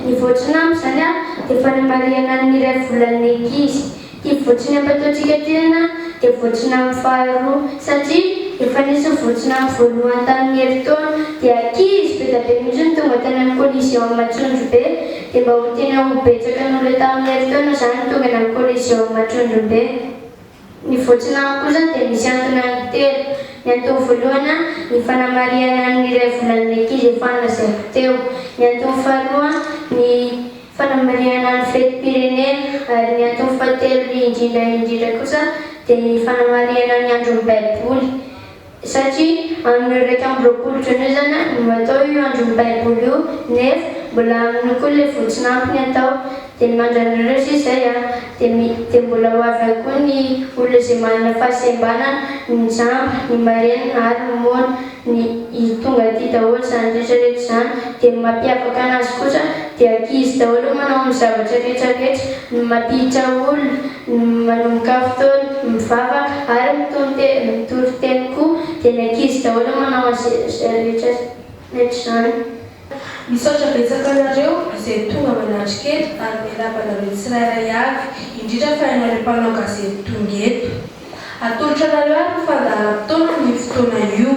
ny voatsinambo zany a dia fanamariana ny iray volan'ny ankizy. Ty voatsiny ampataontsika tena dia voatsinambo faharoa satria efa nisy voatsinambo voalohany tamin'ny herintaona dia ankizy be dia be mihitsy ny tonga tany amin'ny collision Matsondrobe dia mba ho tena ho betsaka n'olona tamin'ny herintaona zany tonga ny amin'ny collision Matsondrobe. Ny voatsinambo kosa dia misy antony anankitelo. Ny antony voalohany ny fanamariana ny iray volan'ny ankizy efa nolazaiko teo. Ny antony faharoa ny fanamariana ny fetim-pirenena ary ny antony fahatelo indrindra kosa dia ny fanamariana ny andron'ny baiboly satria amin'ny 2 Janoy zany no atao io andron'ny baiboly io nefa mbola amin'ny koa ilay voatsinambo ny atao dia ny mandran'ireo sy izay dia mbola ho avy koa ny olona izay manana fahasembanana ny jamba ny marena ary ny mona ny tonga aty daholo zany rehetrarehetra zany dia ny mampiavaka anazy kosa dia ankizy daholo manao ny zavatra rehetrarehetra ny mampiditra olona ny manomboka fotoana mivavaka ary mitory teny koa dia ny ankizy daholo manao an'izay rehetrarehetra zany. Misaotra betsaka anareo izay tonga manatry kely ary miarabanareo tsirairay avy indrindra fa ianareo mpanao gazety tonga eto. Atolotra anareo ary fandaharam-potoana ny fotoana io.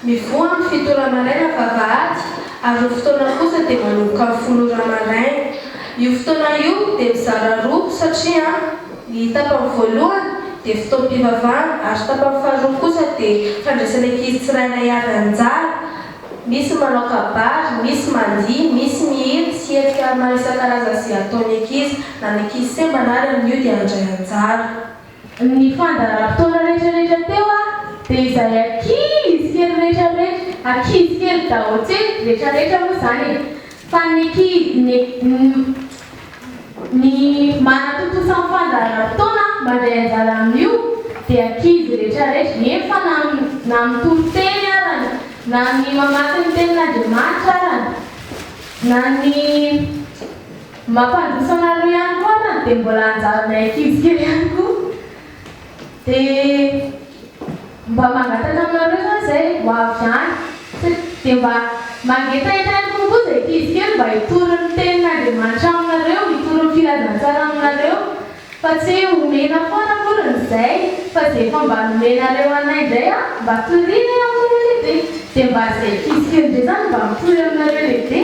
Mivoha amin'ny 7 maraina vavahady ary ny fotoana kosa dia manomboka amin'ny 10 maraina. Io fotoana io dia mizara roa satria ny tapany voalohany dia fotoam-pivavahana ary tapany faharoa kosa dia fandraisana ankizy tsirairay avy anjara. Misy manao kabary, misy mandihy, misy mihira sy hetsika maro isan-karazany izay ataony ankizy na ny ankizy semba na ary amin'io dia handray anjara. Ny fandaharam-potoana rehetrarehetra teo dia izay ankizy kely rehetrarehetra, ankizy kely daholo tsy rehetrarehetra moa zany fa ny manatotosan'ny fandaharam-potoana mandray anjara amin'io dia ankizy rehetrarehetra nefa na mitoro-teny arany na ny mamaky ny tenin'Andriamanitra arany na ny mampandroso anareo ihany koa arany dia mbola anjarany ankizy kely ihany koa. Dia mba mangataka aminareo zany izay ho avy any dia mba mangetahitany kokoa izay ankizy kely mba hitoro ny tenin'Andriamanitra aminareo, hitoro ny filazantsara aminareo fa tsy omena foana morony izay fa izay efa mba nomenareo anay izay mba toriana aminareo lehibe dia mba izay ankizy kely indray zany mba mitory aminareo lehibe.